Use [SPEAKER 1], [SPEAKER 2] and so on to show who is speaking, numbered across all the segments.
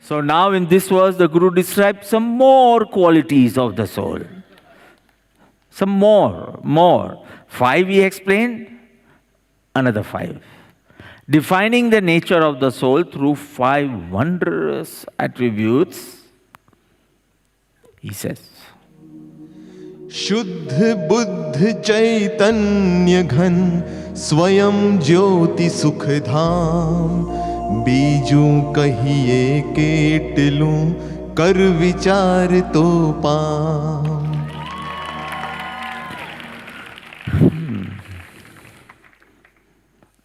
[SPEAKER 1] So now in this verse, the Guru describes some more qualities of the soul. Some more. 5 he explained, another 5. Defining the nature of the soul through 5 wondrous attributes, he says,
[SPEAKER 2] शुद्ध बुद्ध चैतन्य घन स्वयं ज्योति सुख धाम बीजू कहिए cat लूं कर विचार तो palm.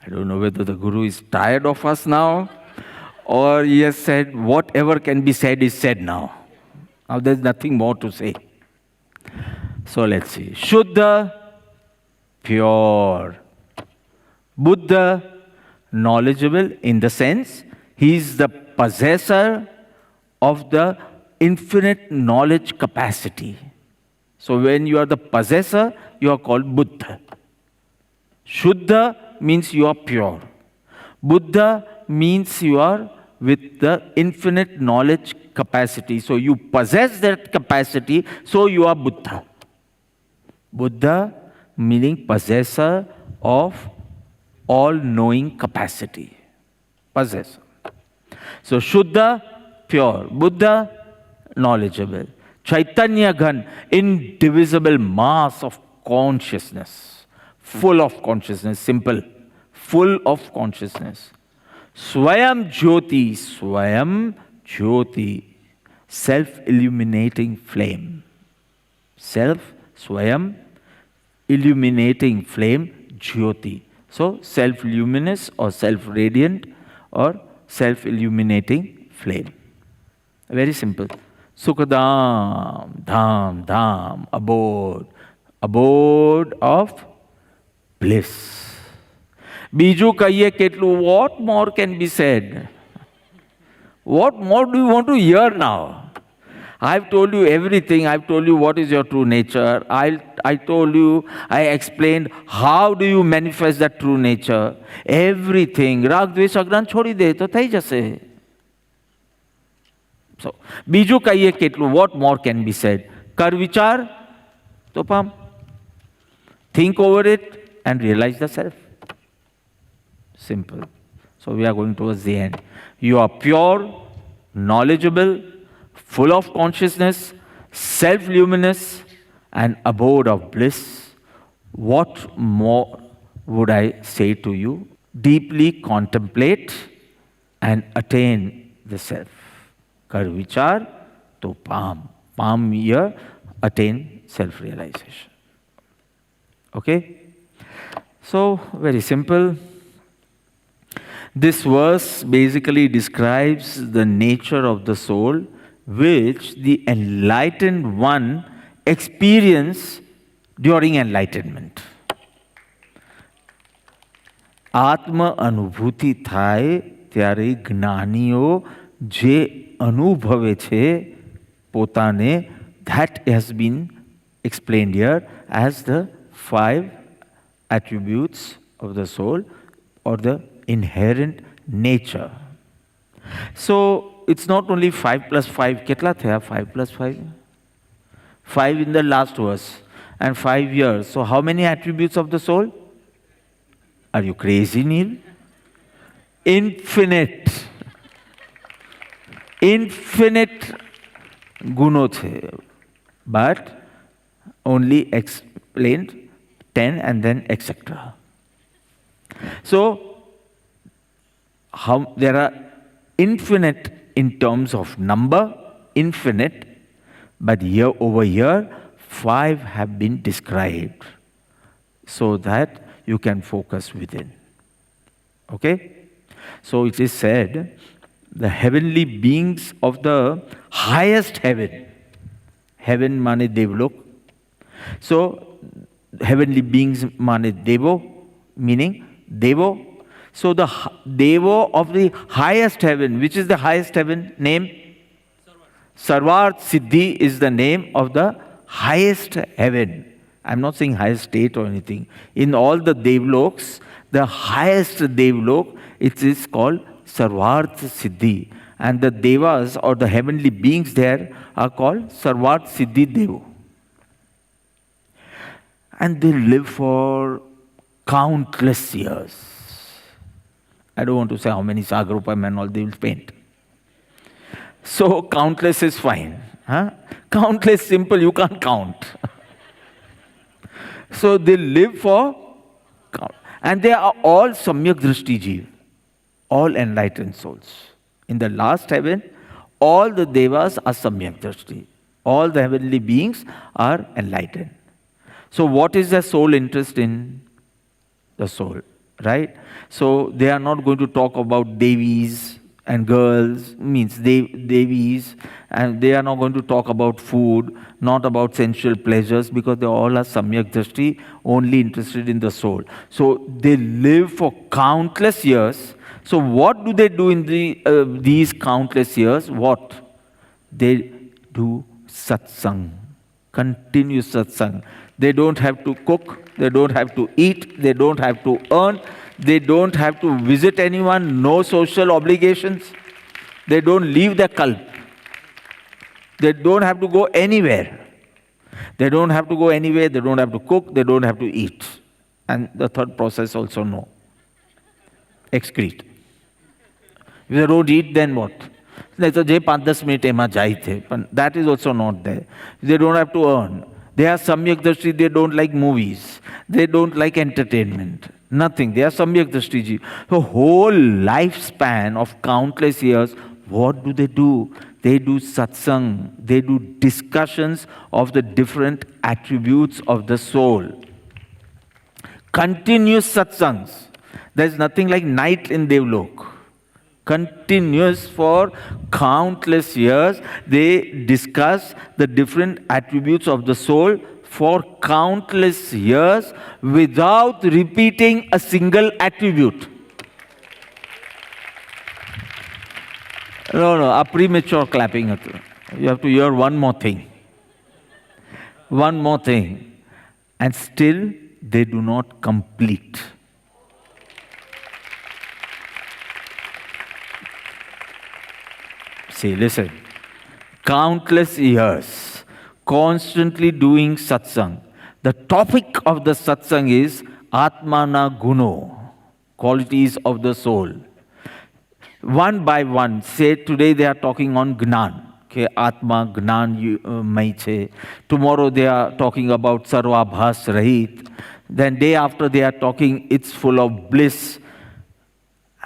[SPEAKER 1] I don't know whether the Guru is tired of us now, or he has said whatever can be said is said now. Now there's nothing more to say. So let's see. Shuddha, pure. Buddha, knowledgeable in the sense he is the possessor of the infinite knowledge capacity. So when you are the possessor, you are called Buddha. Shuddha means you are pure. Buddha means you are with the infinite knowledge capacity. So you possess that capacity, so you are Buddha. Buddha meaning possessor of all-knowing capacity. Possessor. So Shuddha, pure. Buddha, knowledgeable. Chaitanya Ghan, indivisible mass of consciousness. Full of consciousness, simple. Full of consciousness. Swayam Jyoti, self-illuminating flame. Swayam, illuminating flame, Jyoti. So, self-luminous or self-radiant or self-illuminating flame. Very simple. Sukhadam, dham, abode of bliss. Biju kahiye ketlu, what more can be said? What more do you want to hear now? I've told you everything. I've told you what is your true nature. I told you, I explained how do you manifest that true nature. Everything. Rag, dvesh, agran chhodi de, to thai jase. So, biju kahiye ketlu, what more can be said? Kar vichar, to pam. Think over it and realize the self. Simple. So we are going towards the end. You are pure, knowledgeable, full of consciousness, self-luminous, and abode of bliss. What more would I say to you? Deeply contemplate and attain the self. Kar vichar to pam. Pam here, attain self-realization. Okay? So, very simple. This verse basically describes the nature of the soul which the enlightened one experience during enlightenment. આત્મ અનુભૂતિ થાય ત્યારે જ્ઞાનીઓ જે અનુભવે છે પોતાને, that has been explained here as the 5 attributes of the soul or the inherent nature. So it's not only 5 plus 5. કેટલા થયા 5 plus 5? 5 in the last verse and 5 years. So how many attributes of the soul? Are you crazy, Neil? Infinite. Infinite guno the. But only explained 10 and then etc. So there are infinite in terms of number, infinite, but here over here 5 have been described so that you can focus within. Okay? So it is said the heavenly beings of the highest heaven, heaven mane devlok. So heavenly beings mane devo, meaning devo. So the devo of the highest heaven, which is the highest heaven name? Sarvarth Siddhi is the name of the highest heaven. I'm not saying highest state or anything. In all the devloks, the highest devlok, it is called Sarvarth Siddhi. And the devas or the heavenly beings there are called Sarvat Siddhi Devo. And they live for countless years. I don't want to say how many Sagarupam and all they will paint. So countless is fine. Huh? Countless, simple, you can't count. So they live for, and they are all Samyak Drishti Jeev, all enlightened souls. In the last heaven, all the devas are Samyak Drishti. All the heavenly beings are enlightened. So what is the soul interest in? The soul, right? So they are not going to talk about Devis and girls, means Devis, and they are not going to talk about food, not about sensual pleasures, because they all are Samyak Drishti, only interested in the soul. So they live for countless years. So what do they do in these countless years? What? They do satsang, continuous satsang. They don't have to cook, they don't have to eat, they don't have to earn, they don't have to visit anyone, no social obligations. They don't leave their kalp. They don't have to go anywhere. They don't have to go anywhere, they don't have to cook, they don't have to eat. And the third process also no. Excrete. If they don't eat, then what? That is also not there. They don't have to earn. They are Samyak Drishti, they don't like movies. They don't like entertainment. Nothing. They are Samyak Drishti Ji. The whole lifespan of countless years, what do? They do satsang. They do discussions of the different attributes of the soul. Continuous satsangs. There is nothing like night in Devlok. Continuous for countless years, they discuss the different attributes of the soul for countless years without repeating a single attribute. No, a premature clapping. You have to hear one more thing. One more thing. And still they do not complete. See, listen. Countless years, constantly doing satsang. The topic of the satsang is Atmana Guno, qualities of the soul. One by one, say today they are talking on Gnan. Okay, Atma, Gnan mai che. Tomorrow they are talking about Sarva Bhas Rahit. Then day after they are talking, it's full of bliss.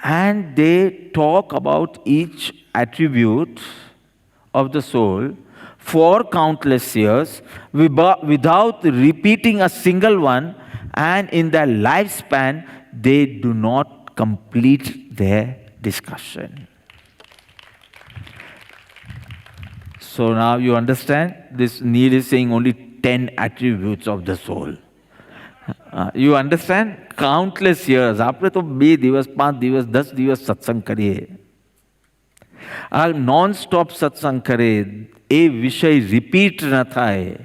[SPEAKER 1] And they talk about each attribute of the soul for countless years without repeating a single one, and in their lifespan they do not complete their discussion. So now you understand, this Neil is saying only 10 attributes of the soul. You understand? Countless years. आपने तो 2 દિવસ 5 દિવસ 10 દિવસ સત્સંગ કરીએ. આ non stop સત્સંગ કરે, એ વિષય રિપીટ ન થાય,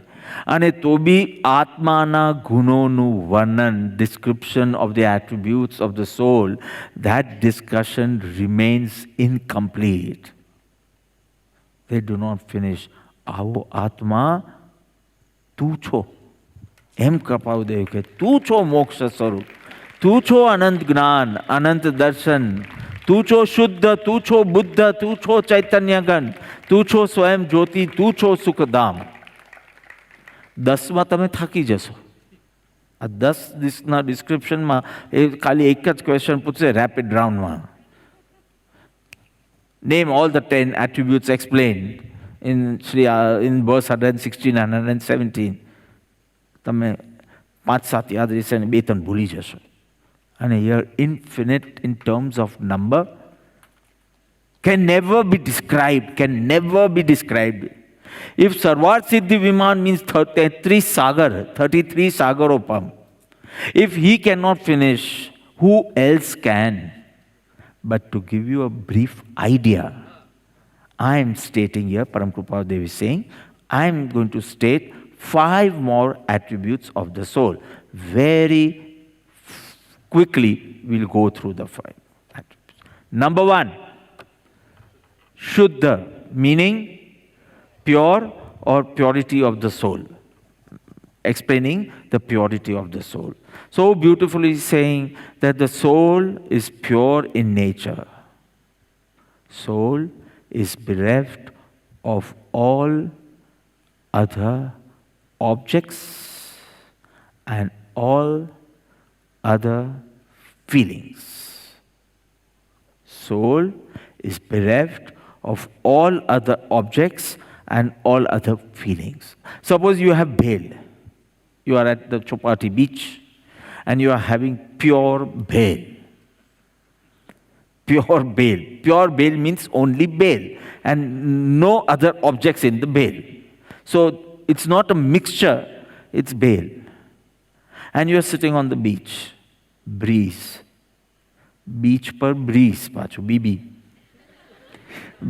[SPEAKER 1] અને તો બી આત્માના ગુણોનું વર્ણન, description of the attributes of the soul, that discussion remains incomplete. They do not finish. આવો આત્મા તું છો. એમ કપાવદેવ કે તું છો મોક્ષ સ્વરૂપ, તું છો અનંત જ્ઞાન, અનંત દર્શન, તું છો શુદ્ધ, તું છો બુદ્ધ, તું છો ચૈતન્ય ગણ, તું છો સ્વયં જ્યોતિ, તું છો સુખધામ. 10માં તમે થાકી જશો. આ 10 ડિસ્ક્રિપ્શનમાં એ ખાલી એક જ ક્વેશ્ચન પૂછશે રેપિડ રાઉન્ડમાં. Name all the 10 attributes explained in verse 116 and 117. તમે 5-7 યાદ રહેશે અને 2-3 ભૂલી જશો. And here infinite in terms of number can never be described, If Sarvat Siddhi Viman means 33 Sagaropam, if he cannot finish, who else can? But to give you a brief idea, I am stating here, Param Krupa Devi is saying, I am going to state 5 more attributes of the soul. Very quickly, we'll go through the 5 attributes. Number 1, Shuddha, meaning pure or purity of the soul. Explaining the purity of the soul. So beautifully saying that the soul is pure in nature. Soul is bereft of all other objects and all other feelings. Soul is bereft of all other objects and all other feelings. Suppose you have bhel. You are at the Chopati beach and you are having pure bhel. Pure bhel. Pure bhel means only bhel and no other objects in the bhel. So it's not a mixture, it's bhel. And you are sitting on the beach. Breeze. Beach per breeze, pacho, BB.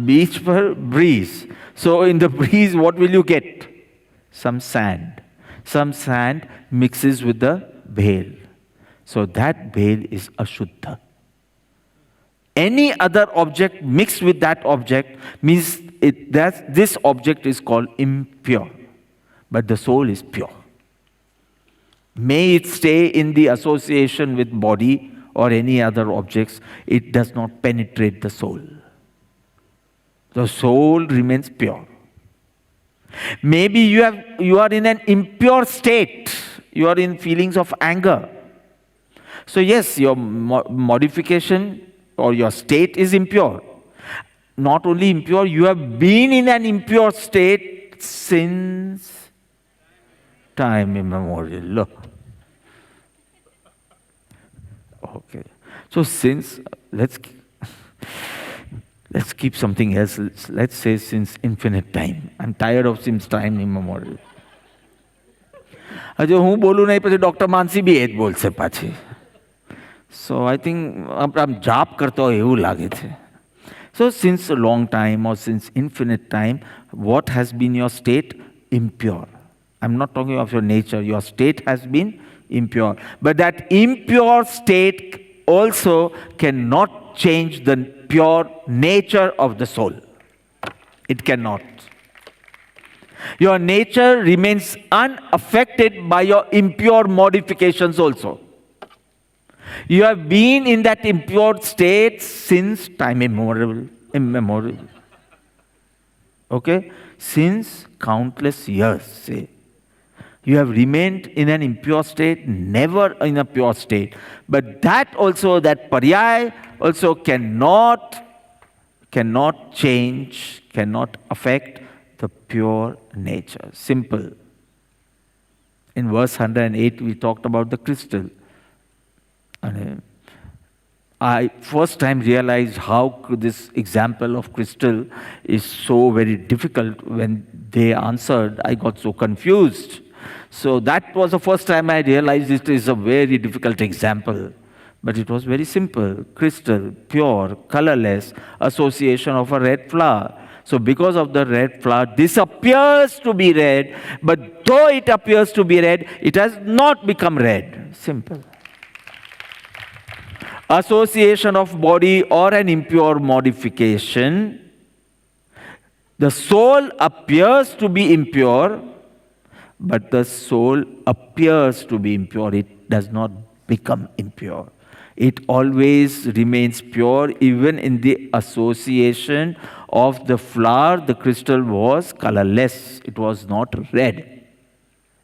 [SPEAKER 1] Beach per breeze. So in the breeze, what will you get? Some sand. Some sand mixes with the bhel. So that bhel is ashuddha. Any other object mixed with that object means that this object is called impure. But the soul is pure. May it stay in the association with body or any other objects, it does not penetrate the soul. The soul remains pure. Maybe you are in an impure state. You are in feelings of anger. So yes, your modification or your state is impure. Not only impure, you have been in an impure state since time immemorial. Okay. So let's keep something else. Let's say since infinite time. I'm tired of since time immemorial. જો હું બોલું નહીં પછી doctor માનસી બી એ જ બોલશે પાછી. So I think આમ જાપ કરતો હોય એવું લાગે છે. So since a long time or since infinite time, what has been your state? Impure. I'm not talking of your nature. Your state has been impure. But that impure state also cannot change the pure nature of the soul. It cannot. Your nature remains unaffected by your impure modifications also. You have been in that impure state since time immemorial. Okay? Since countless years, say. You have remained in an impure state, never in a pure state. But that also, that paryaya also cannot change, cannot affect the pure nature. Simple. In verse 108, we talked about the crystal. And I first time realized how this example of crystal is so very difficult. When they answered, I got so confused. So that was the first time I realized it is a very difficult example. But it was very simple. Crystal, pure, colorless, association of a red flower. So because of the red flower, this appears to be red, but though it appears to be red, it has not become red. Simple. Association of body or an impure modification, the soul appears to be impure, but the soul appears to be impure. It does not become impure. It always remains pure. Even in the association of the flower, the crystal was colorless. It was not red.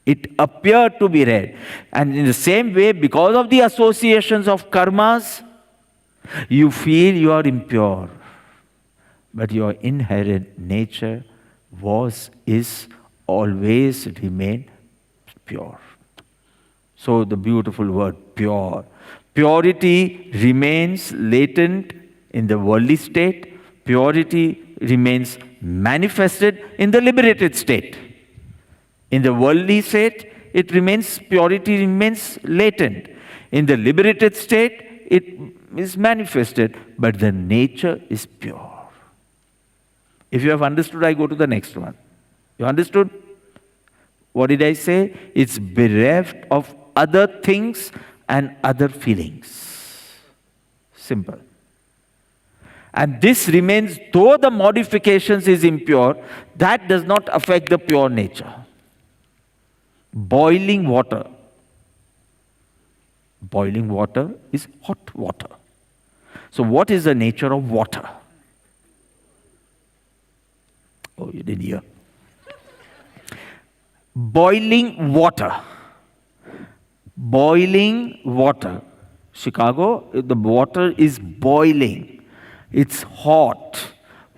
[SPEAKER 1] It appeared to be red. And in the same way, because of the associations of karmas, you feel you are impure. But your inherent nature is always remain pure. So the beautiful word, pure. Purity remains latent in the worldly state. Purity remains manifested in the liberated state. In the worldly state, purity remains latent. In the liberated state, it is manifested, but the nature is pure. If you have understood, I go to the next one. You understood? What did I say? It's bereft of other things and other feelings. Simple. And this remains, though the modifications is impure, that does not affect the pure nature. Boiling water. Boiling water is hot water. So what is the nature of water? Oh, you didn't hear. Boiling water. Boiling water. Chicago, the water is boiling. It's hot.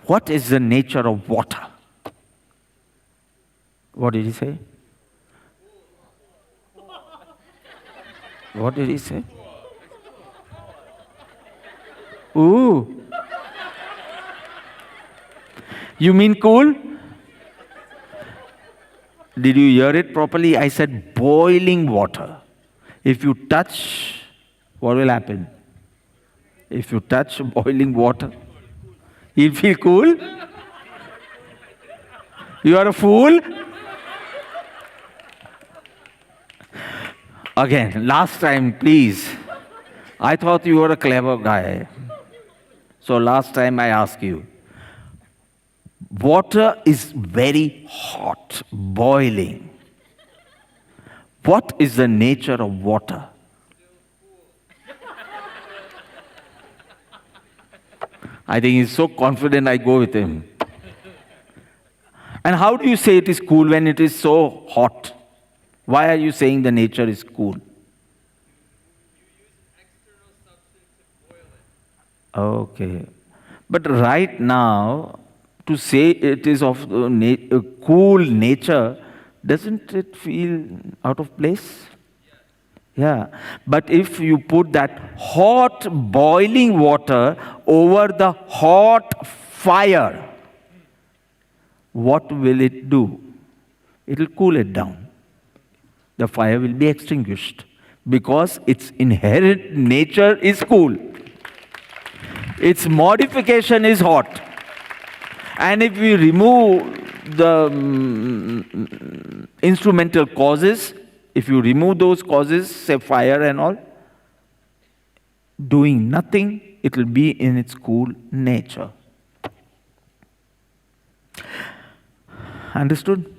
[SPEAKER 1] What is the nature of water? What did he say? What did he say? Ooh. You mean cool? Did you hear it properly? I said boiling water. If you touch, what will happen? If you touch boiling water, you'll feel cool? You are a fool? Again, last time, please. I thought you were a clever guy. So last time I ask you. Water is very hot, boiling. What is the nature of water? I think he's so confident I go with him. And how do you say it is cool when it is so hot? Why are you saying the nature is cool? Okay. But right now, to say it is of cool nature, doesn't it feel out of place? Yeah. But if you put that hot boiling water over the hot fire, what will it do? It will cool it down. The fire will be extinguished because its inherent nature is cool. Its modification is hot. And if we remove the instrumental causes, if you remove those causes, say fire and all, doing nothing, it will be in its cool nature. Understood?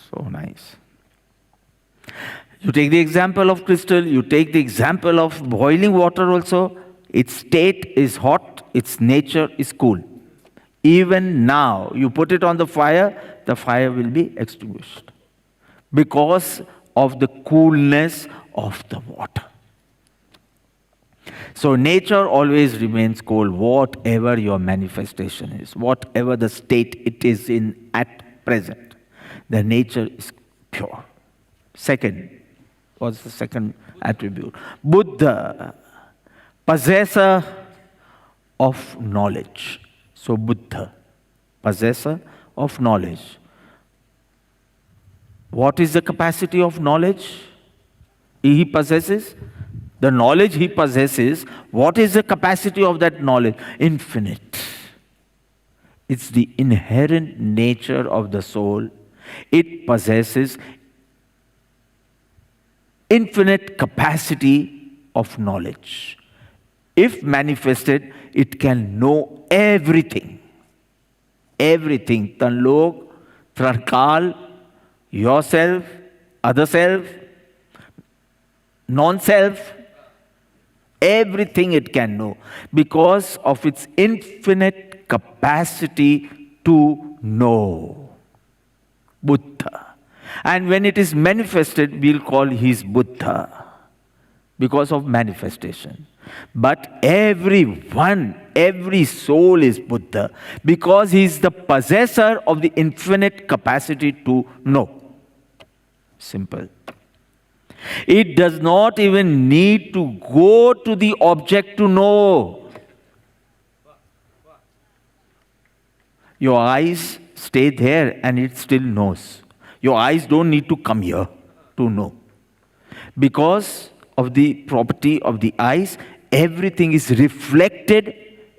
[SPEAKER 1] So nice. You take the example of crystal, you take the example of boiling water also. Its state is hot, its nature is cool. Even now, you put it on the fire will be extinguished because of the coolness of the water. So nature always remains cold, whatever your manifestation is, whatever the state it is in at present. The nature is pure. Second, what's the second attribute? Buddha, possessor of knowledge. So Buddha, possessor of knowledge. What is the capacity of knowledge he possesses? The knowledge he possesses, what is the capacity of that knowledge? Infinite. It's the inherent nature of the soul. It possesses infinite capacity of knowledge. If manifested, it can know everything. Everything. Tanlok, Trakal, yourself, other self, non-self, everything it can know because of its infinite capacity to know. Buddha. And when it is manifested, we'll call he is Buddha because of manifestation. But everyone, every soul is Buddha because he is the possessor of the infinite capacity to know. Simple. It does not even need to go to the object to know. Your eyes stay there and it still knows. Your eyes don't need to come here to know. Because of the property of the eyes, everything is reflected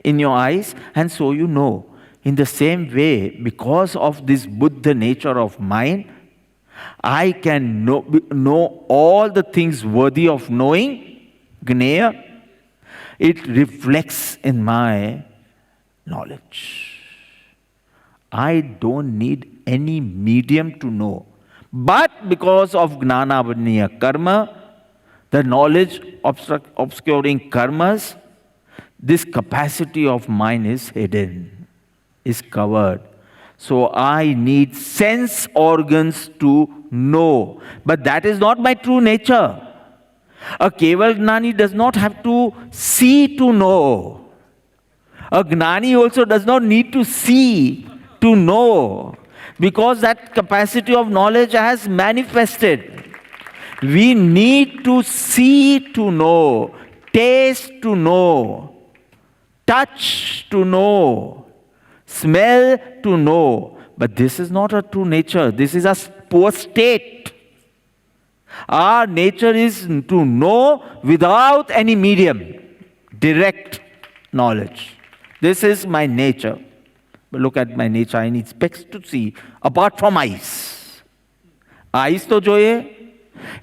[SPEAKER 1] in your eyes and so you know. In the same way, because of this Buddha nature of mine, I can know all the things worthy of knowing, Gneya. It reflects in my knowledge. I don't need any medium to know. But because of Gnana Avaniya Karma, the knowledge obscuring karmas, this capacity of mine is hidden, is covered. So I need sense organs to know. But that is not my true nature. A Keval Gnani does not have to see to know. A Gnani also does not need to see to know, because that capacity of knowledge has manifested. We need to see to know, taste to know, touch to know, smell to know. But this is not a true nature. This is a poor state. Our nature is to know without any medium, direct knowledge. This is my nature. But look at my nature. I need specs to see, apart from eyes. Eyes to જોઈએ,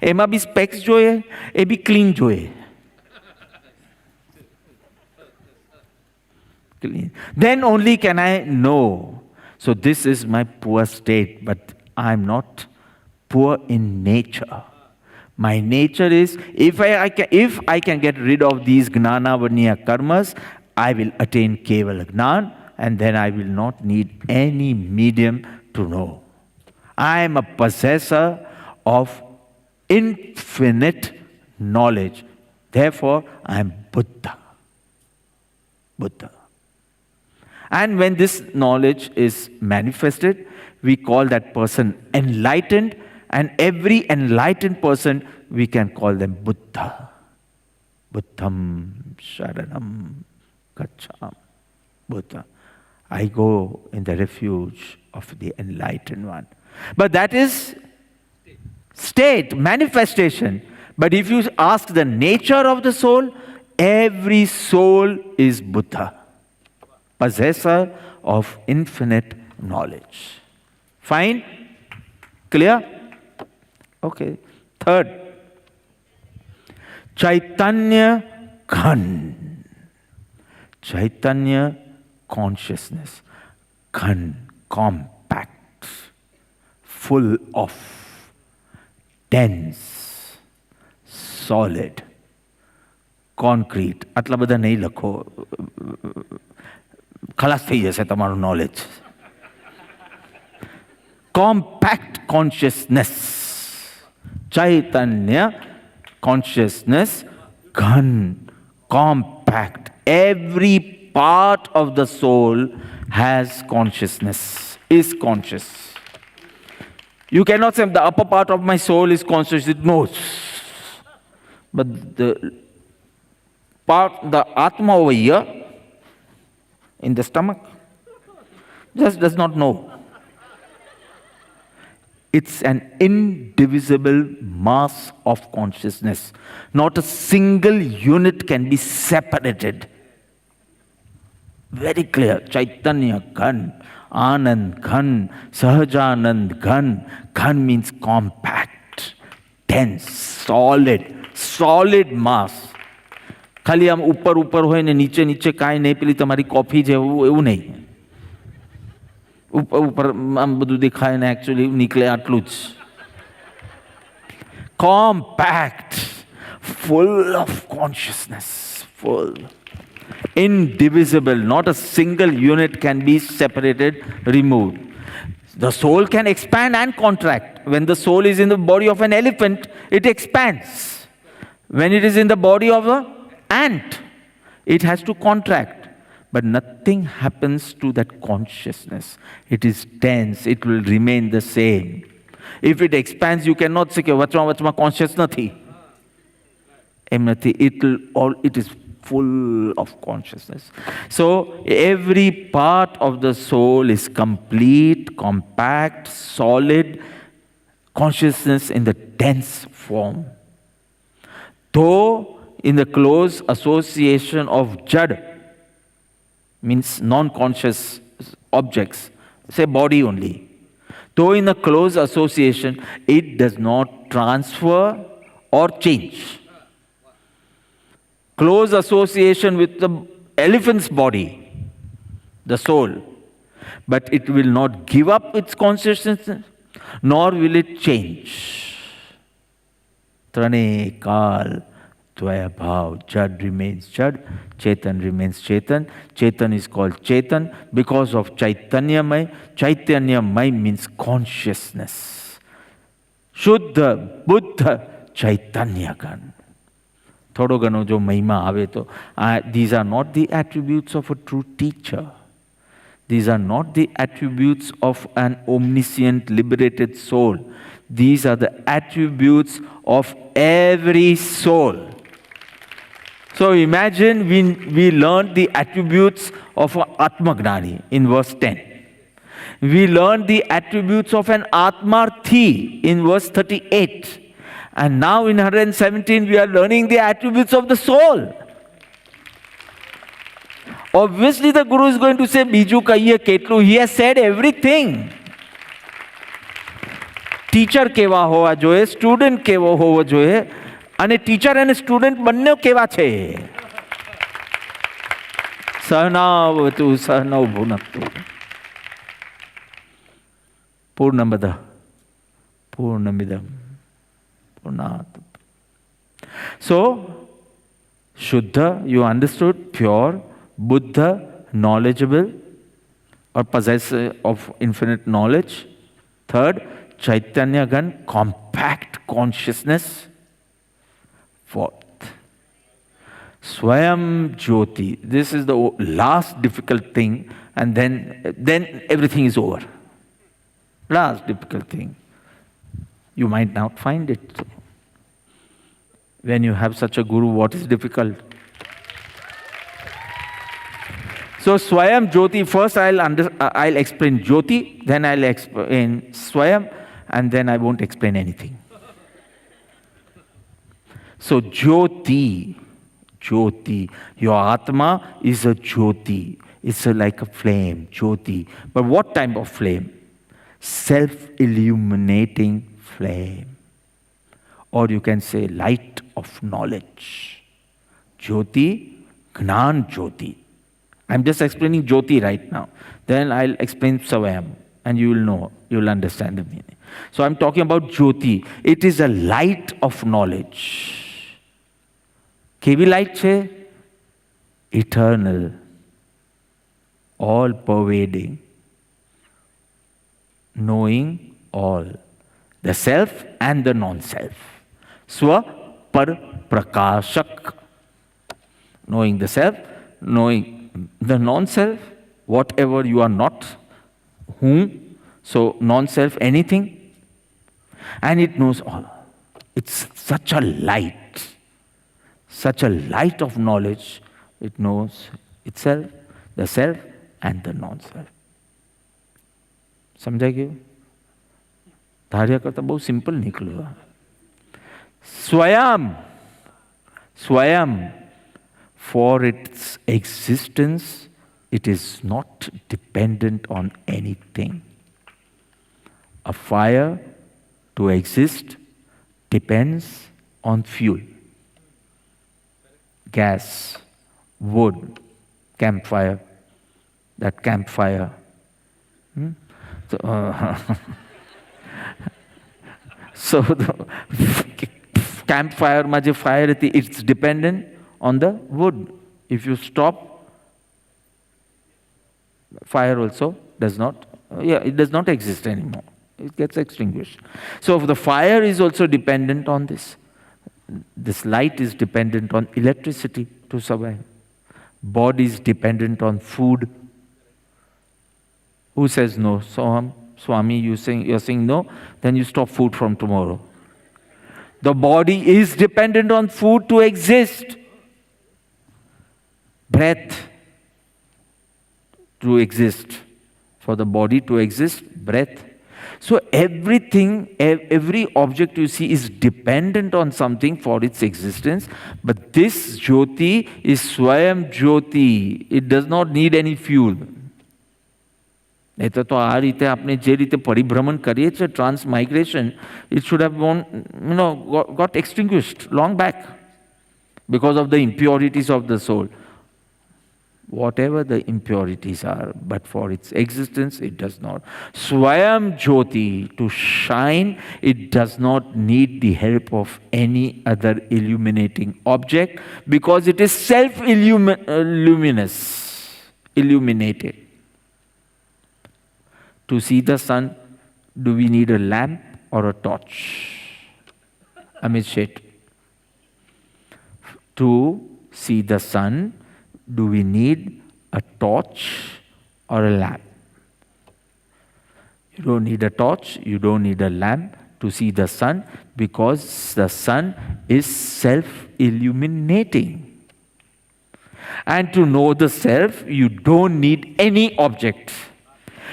[SPEAKER 1] એમાં બી specs જોઈએ, એ બી clean જોઈએ. Clean. Then only can I know. So this is my poor state, but I'm not poor in nature. My nature is, if I can get rid of these Gnana Avaniya Karmas, I will attain Keval Gnan, and then I will not need any medium to know. I am a possessor of infinite knowledge. Therefore, I am Buddha. Buddha. And when this knowledge is manifested, we call that person enlightened, and every enlightened person, we can call them Buddha. Buddham Sharanam Gaccham. Buddha. I go in the refuge of the enlightened one. But that is state, manifestation. But if you ask the nature of the soul, every soul is Buddha, possessor of infinite knowledge. Fine? Clear? Okay. Third, Chaitanya Ghan. Chaitanya consciousness. Ghan, compact, full of, dense, solid, concrete. આટલા બધા નહીં લખો, ખલાસ થઈ જશે તમારું knowledge. Compact consciousness. Chaitanya consciousness, Ghan, compact. Every part of the soul has consciousness, is conscious. You cannot say the upper part of my soul is conscious, it knows. But the Atma over here, in the stomach, just does not know. It's an indivisible mass of consciousness. Not a single unit can be separated. Very clear. Chaitanya Ghan, Anand Ghan, Sahajanand Ghan. Ghan means compact, dense, solid mass. ખાલી આમ ઉપર હોય ને નીચે કાંઈ નહીં, પેલી તમારી કોફી જેવું એવું નહીં. ઉપર આમ બધું દેખાય ને એકચ્યુઅલી નીકળે આટલું જ. Compact, full of consciousness, full. Indivisible, not a single unit can be separated, removed. The soul can expand and contract. When the soul is in the body of an elephant, it expands. When it is in the body of an ant, it has to contract. But nothing happens to that consciousness. It is dense, it will remain the same. If it expands, you cannot say, wachma conscious nathi. It is full of consciousness. So every part of the soul is complete, compact, solid consciousness in the dense form. Though in the close association of jad, means non-conscious objects, say body only. Though in a close association, it does not transfer or change. close association with the elephant's body, the soul. But it will not give up its consciousness, nor will it change. Trane kal tvaya bhav. Jad remains Jad, Chetan remains Chetan. Chetan is called Chetan because of Chaitanyamay. Chaitanyamay means consciousness. Shuddha, Buddha, Chaitanyagan. Thodo gano jo mahima ave to. These are not the attributes of a true teacher. These are not the attributes of an omniscient, liberated soul. These are the attributes of every soul. So imagine we learned the attributes of an Atmagnani in verse 10. We learned the attributes of an Atmarthi in verse 38. And now in 117 we are learning the attributes of the soul. Obviously the Guru is going to say, Biju kahiye ketlu. He has said everything. Teacher કેવા હોવા જોઈએ, student કેવો હોવો જોઈએ, અને teacher અને student બંને કેવા છે. સહનાવતુ સહનૌ ભુનક્તુ. પૂર્ણમદઃ પૂર્ણમિદં પૂર્ણાત. So, Shuddha, you understood, pure, Buddha, knowledgeable or possessor of infinite knowledge. Third, Chaitanya-gan, compact consciousness. Fourth, Swayam Jyoti. This is the last difficult thing, and then everything is over. Last difficult thing. You might not find it. When you have such a Guru, what is difficult? So Swayam Jyoti, first I'll explain Jyoti, then I'll explain Swayam, and then I won't explain anything. So Jyoti, your Atma is a Jyoti. It's like a flame, Jyoti. But what type of flame? Self-illuminating flame. Or you can say light of knowledge. Jyoti, Gnan Jyoti. I'm just explaining Jyoti right now. Then I'll explain Swayam, and you will know, you will understand the meaning. So I'm talking about Jyoti. It is a light of knowledge. કેવી light છે? Eternal, all pervading, knowing all, the self and the non-self. Swa par prakashak, knowing the self, knowing the non-self, whatever you are not, whom, so non-self, anything, and it knows all. It's such a light of knowledge. It knows itself, the self, and the non-self. સમજાઈ ગયું? ધાર્યા કરતા બહુ simple નીકળ્યું. સ્વયં, for its existence, it is not dependent on anything. A fire to exist depends on fuel, gas, wood, campfire, that campfire. So the campfire માં જે fire હતી, it's dependent on the wood. If you stop, fire also does not, it does not exist anymore. It gets extinguished. So the fire is also dependent on this. This light is dependent on electricity to survive. Body is dependent on food. Who says no? Soham, Swami, you're saying no? Then you stop food from tomorrow. The body is dependent on food to exist. Breath to exist. For the body to exist, breath. So everything, every object you see is dependent on something for its existence. But this Jyoti is Swayam Jyoti. It does not need any fuel. નહીં તો આ રીતે આપણે જે રીતે પરિભ્રમણ કરીએ છીએ, ટ્રાન્સમાઇગ્રેશન, it should have got extinguished long back. because of the impurities of the soul. Whatever the impurities are, but for its existence, it does not. Swayam Jyoti, to shine, it does not need the help of any other illuminating object because it is self-luminous, illuminated. To see the sun, do we need a lamp or a torch? Amit Sheth. To see the sun, do we need a torch or a lamp? You don't need a torch, you don't need a lamp to see the sun because the sun is self-illuminating. And to know the self, you don't need any object.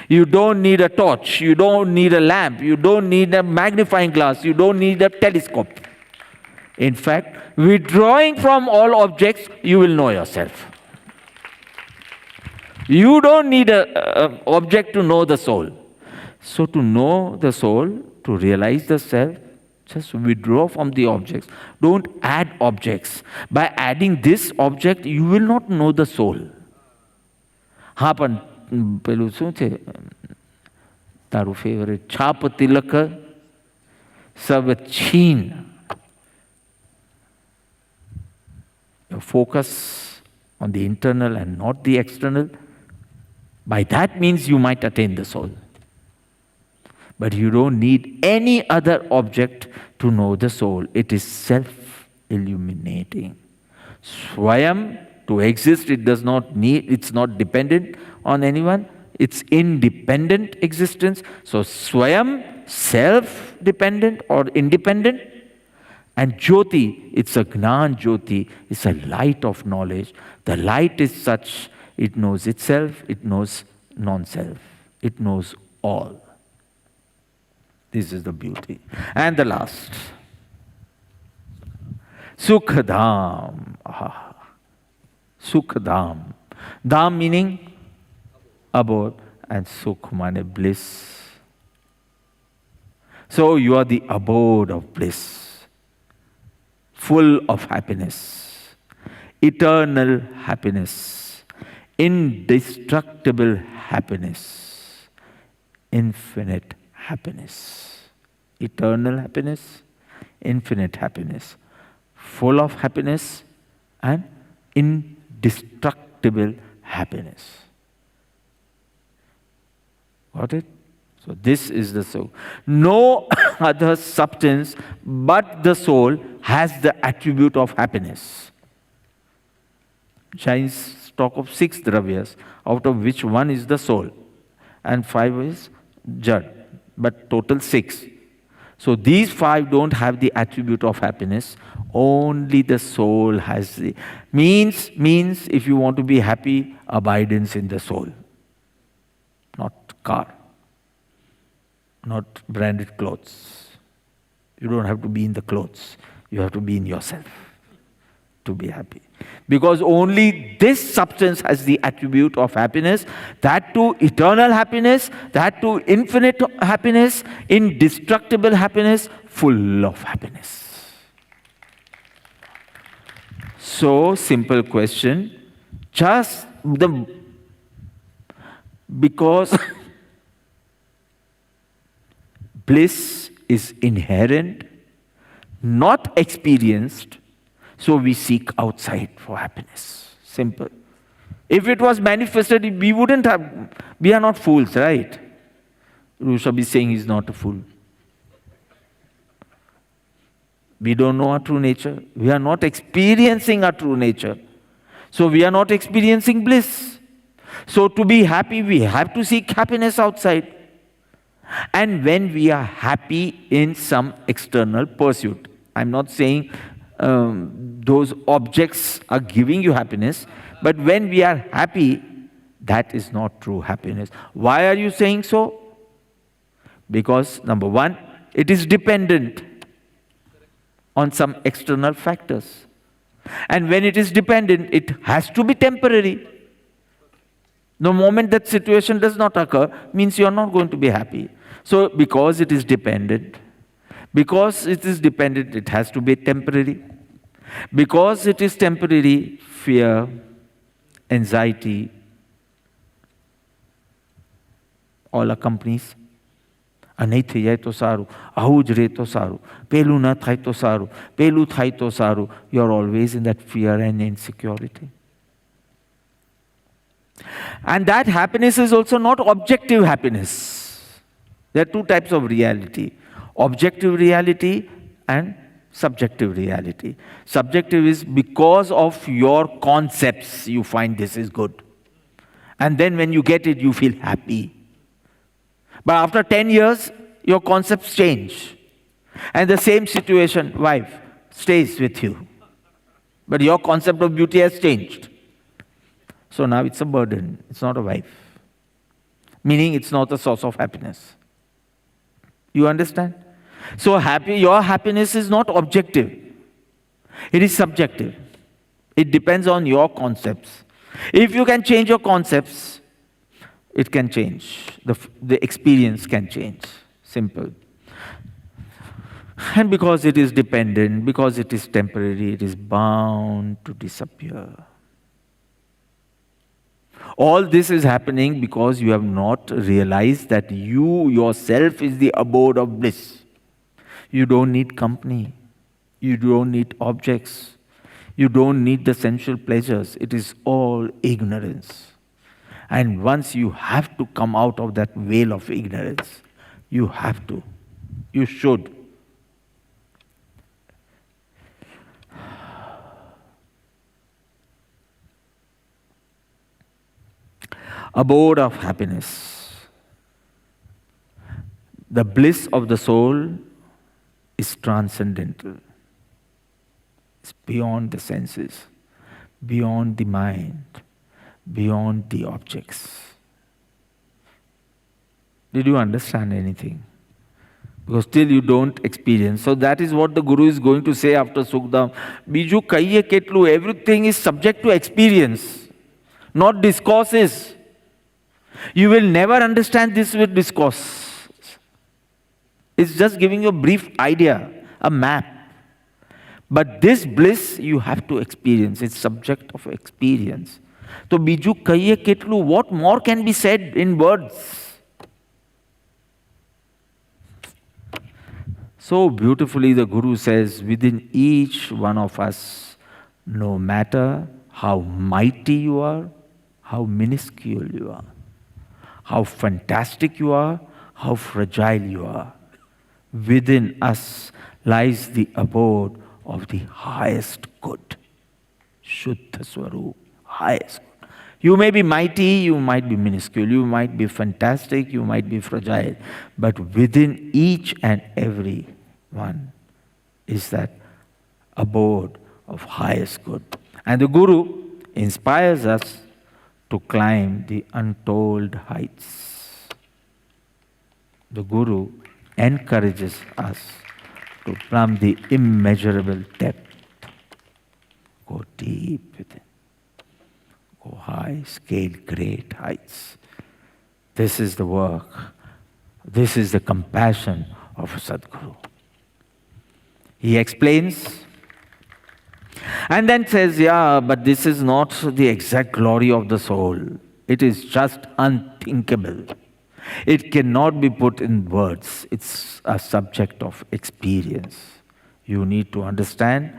[SPEAKER 1] You don't need a torch, you don't need a lamp, you don't need a magnifying glass, you don't need a telescope. In fact, withdrawing from all objects, you will know yourself. You don't need an object to know the soul. So to know the soul, to realize the self, just withdraw from the objects. Don't add objects. By adding this object, you will not know the soul. હા પણ પેલું શું છે તારું favourite છાપ તિલક સબ છીન. Focus on the internal and not the external. By that means you might attain the soul. But you don't need any other object to know the soul. It is self-illuminating. Swayam, to exist, it does not need, it's not dependent on anyone. It's independent existence. So Swayam, self-dependent or independent. And Jyoti, it's a Gnan Jyoti, it's a light of knowledge. The light is such, it knows itself, it knows non-self, it knows all. This is the beauty. And the last, Sukhadham. Sukhadham. Dham meaning abode, and Sukh means bliss. So you are the abode of bliss, full of happiness, eternal happiness, indestructible happiness, infinite happiness. Eternal happiness, infinite happiness, full of happiness and indestructible happiness. Got it? So this is the soul. No other substance but the soul has the attribute of happiness. Jains talk of 6 dravyas, out of which 1 is the soul and 5 is jad, but total 6. So these 5 don't have the attribute of happiness. Only the soul has the means if you want to be happy, abidance in the soul. Not car, not branded clothes. You don't have to be in the clothes. You have to be in yourself to be happy. Because only this substance has the attribute of happiness, that too eternal happiness, that too infinite happiness, indestructible happiness, full of happiness. So, simple question, because bliss is inherent, not experienced, so we seek outside for happiness. Simple. If it was manifested, we wouldn't have, we are not fools, right? Rushabh is saying he's not a fool. We don't know our true nature. We are not experiencing our true nature. So we are not experiencing bliss. So to be happy, we have to seek happiness outside. And when we are happy in some external pursuit, I'm not saying those objects are giving you happiness, but when we are happy, that is not true happiness. Why are you saying so? Because number 1, it is dependent on some external factors. And when it is dependent, it has to be temporary. The moment that situation does not occur, means you are not going to be happy. So because it is dependent, it has to be temporary. Because it is temporary, fear, anxiety, all accompanies. આ નહીં થઈ જાય તો સારું, આવું જ રહે તો સારું, પેલું ન થાય તો સારું, પેલું થાય તો સારું. You are always in that fear and insecurity. And that happiness is also not objective happiness. There are two types of reality: objective reality and subjective reality. Subjective is because of your concepts, you find this is good. And then when you get it, you feel happy. But after 10 years, your concepts change. And the same situation, wife, stays with you. But your concept of beauty has changed. So now it's a burden. It's not a wife. Meaning it's not a source of happiness. You understand? So your happiness is not objective. It is subjective. It depends on your concepts. If you can change your concepts, it can change. The experience can change. Simple. And because it is dependent, because it is temporary, it is bound to disappear. All this is happening because you have not realized that you yourself is the abode of bliss. You don't need company. You don't need objects. You don't need the sensual pleasures. It is all ignorance. And once you have to come out of that veil of ignorance, you have to. You should. Abode of happiness. The bliss of the soul is transcendental. It's beyond the senses, beyond the mind, beyond the objects. Did you understand anything? Because still you don't experience. So that is what the Guru is going to say after Sukhdam. Biju kaiye ketlu, everything is subject to experience, not discourses. You will never understand this with discourse. It's just giving you a brief idea, a map. But this bliss you have to experience. It's subject of experience. So biju kaiye ketlu, what more can be said in words? So beautifully the Guru says, within each one of us, no matter how mighty you are, how minuscule you are, how fantastic you are, how fragile you are, within us lies the abode of the highest good. Shuddha Swarup, highest good. You may be mighty, you might be minuscule, you might be fantastic, you might be fragile, but within each and every one is that abode of highest good. And the Guru inspires us to climb the untold heights. The Guru encourages us to plumb the immeasurable depth. Go deep within. Go high, scale great heights. This is the work. This is the compassion of a Sadguru. He explains and then says, yeah, but this is not the exact glory of the soul. It is just unthinkable. It cannot be put in words. It's a subject of experience. You need to understand,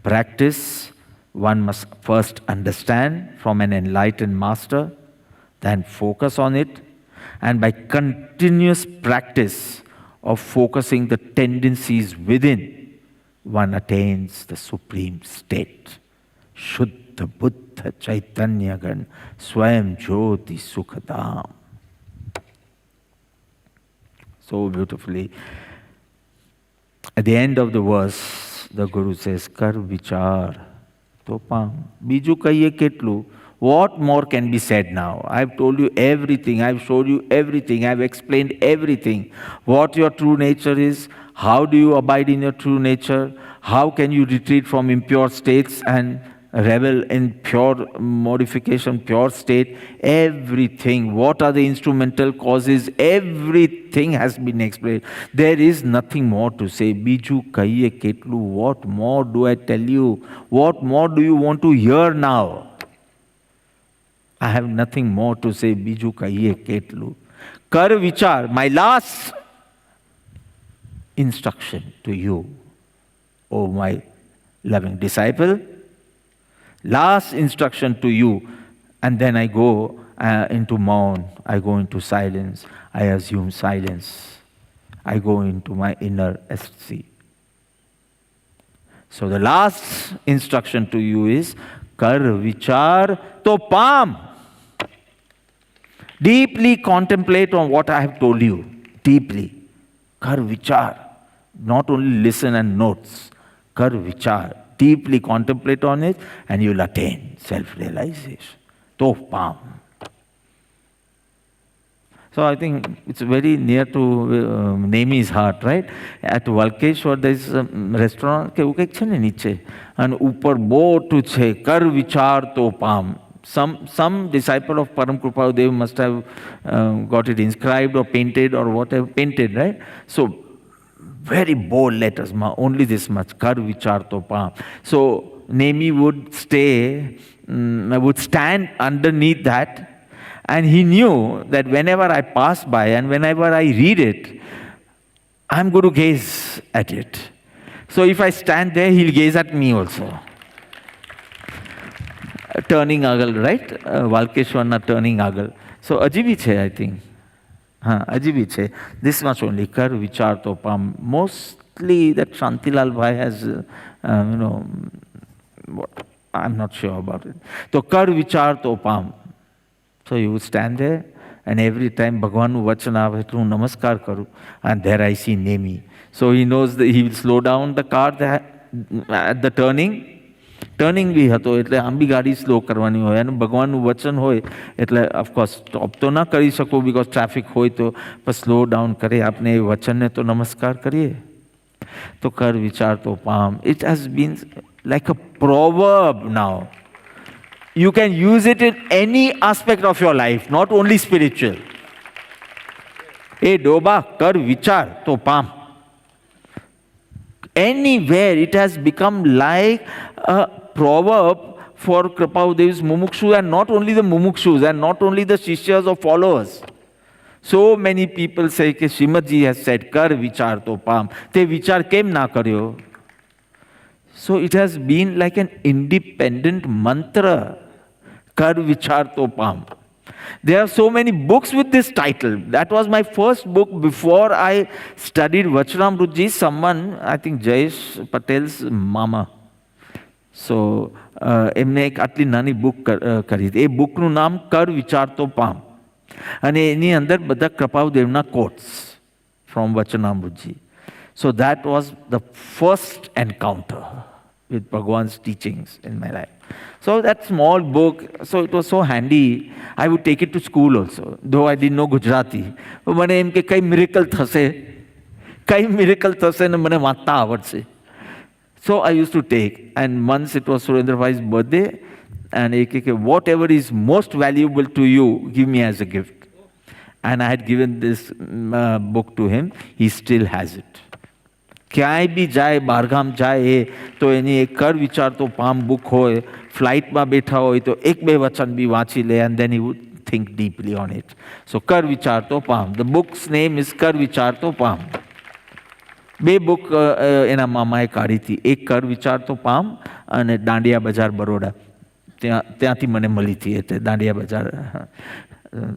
[SPEAKER 1] practice. One must first understand from an enlightened master, then focus on it. And by continuous practice of focusing the tendencies within, one attains the supreme state. Shuddha Buddha Chaitanya Gan Swayam Jyoti Sukhadam. So beautifully. At the end of the verse, the Guru says, Kar vichar. Topam. Biju kaiye ketlu. What more can be said now? I've told you everything. I've showed you everything. I've explained everything. What your true nature is. How do you abide in your true nature? How can you retreat from impure states and revel in pure modification, pure state, everything. What are the instrumental causes? Everything has been explained. There is nothing more to say. Biju kahiye ketlu. What more do I tell you? What more do you want to hear now? I have nothing more to say. Biju kahiye ketlu. Kar vichar, my last instruction to you, O my loving disciple. Last instruction to you, and then I go into mount, I go into silence, I assume silence, I go into my inner ecstasy. So the last instruction to you is, kar vichar to pam. Deeply contemplate on what I have told you, deeply. Kar vichar, not only listen and notes, kar vichar. Deeply contemplate on it, and you'll attain self-realization. To pam. So I think it's very near to Nemi's heart, right? At Walkeshwar, there is a restaurant ke ukek chhe ne niche, and upar board to chhe kar vichar to pam. Some disciple of Param Kripalu must have got it inscribed or painted or whatever, painted, right? So very bold letters, only this much, kar vichar to pam. So Nemi would stand underneath that, and he knew that whenever I pass by and whenever I read it, I'm going to gaze at it. So if I stand there, he'll gaze at me also. Turning agal, right? Walkeshwarna turning agal. So ajibi chhe, I think. Ajibi chhe. This much only, kar vichar to pam. Mostly that Shantilal Bhai has, what, I'm not sure about it. So kar vichar to pam. So you would stand there, and every time Bhagwan nu vachan aave to namaskar karu, and there I see Nemi. So he knows that he will slow down the car at the turning. Turning બી હતો એટલે આમ બી ગાડી slow કરવાની હોય અને ભગવાનનું વચન હોય એટલે ઓફકોર્સ સ્ટોપ તો ના કરી શકો બિકોઝ ટ્રાફિક હોય તો પણ સ્લો ડાઉન કરે આપણે એ વચનને તો નમસ્કાર કરીએ તો કર વિચાર તો palm. It has been like a proverb now. You can use it in any aspect of your life, not only spiritual. એ ડોબા કર વિચાર તો palm. Anywhere it has become like a proverb for Kripalu's mumukshus, and not only the mumukshus and not only the shishyas or followers. So many people say that Srimad Ji has said, kar vichar to pam. Te vichar kem na karyo? So it has been like an independent mantra, kar vichar to pam. There are so many books with this title. That was my first book before I studied Vachanamrut Ji. Someone, I think Jayesh Patel's mama. So, એમને એક આટલી નાની book કરી હતી. એ બુકનું નામ કર વિચાર તો પામ, અને એની અંદર બધા કૃપાલદેવના કોટ્સ ફ્રોમ વચનામૃતજી. So that was the first encounter with Bhagwan's teachings in my life. So that small book, so it was so handy. I would take it to school also, though I didn't know Gujarati. મને એમ કે કઈ miracle થશે ને મને વાંચતા આવડશે. So I used to take, and once it was Surendra Bhai's birthday, and he said, whatever is most valuable to you, give me as a gift. And I had given this book to him. He still has it. ક્યાંય બી જાય, બહારગામ જાય તો એની એક કર વિચાર તો palm book હોય, ફ્લાઇટમાં બેઠા હોય તો એક બે વચન બી વાંચી લે, and then he would think deeply on it. So કર વિચાર તો palm. The book's name is કર વિચાર તો પામ. બે બુક એના મામાએ કાઢી હતી. એક કર વિચાર તો પામ અને દાંડિયા બજાર બરોડા, ત્યાંથી મને મળી હતી એટલે દાંડિયા બજાર.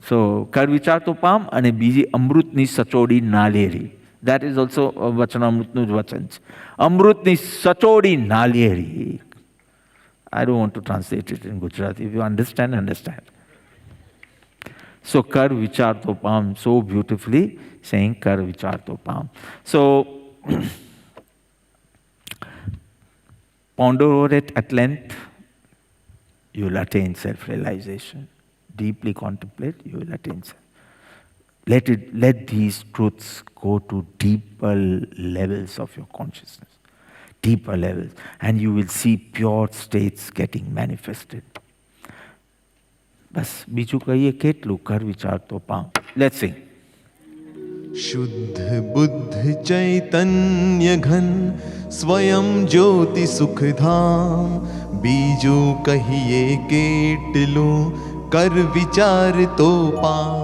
[SPEAKER 1] સો કર વિચાર તો પામ અને બીજી અમૃતની સચોડી નાળિયેરી. That is also Vachanamrutનું જ વચન છે. અમૃતની સચોડી નાળિયેરી. I don't want to translate it in Gujarati. If you understand, understand. So kar vichar to pam, so beautifully saying kar vichar to pam. So ponder over it at length, you will attain self-realization. Deeply contemplate, you will attain self. Let these truths go to deeper levels of your consciousness. deeper levels, and you will see pure states getting manifested. બસ બીજું કહીએ કેટલું કર વિચાર તો palm. Let's sing.
[SPEAKER 2] शुद्ध बुद्ध चैतन्य घन स्वयं ज्योति सुख धाम बीजू कहिए केटलूं कर विचार तो पाम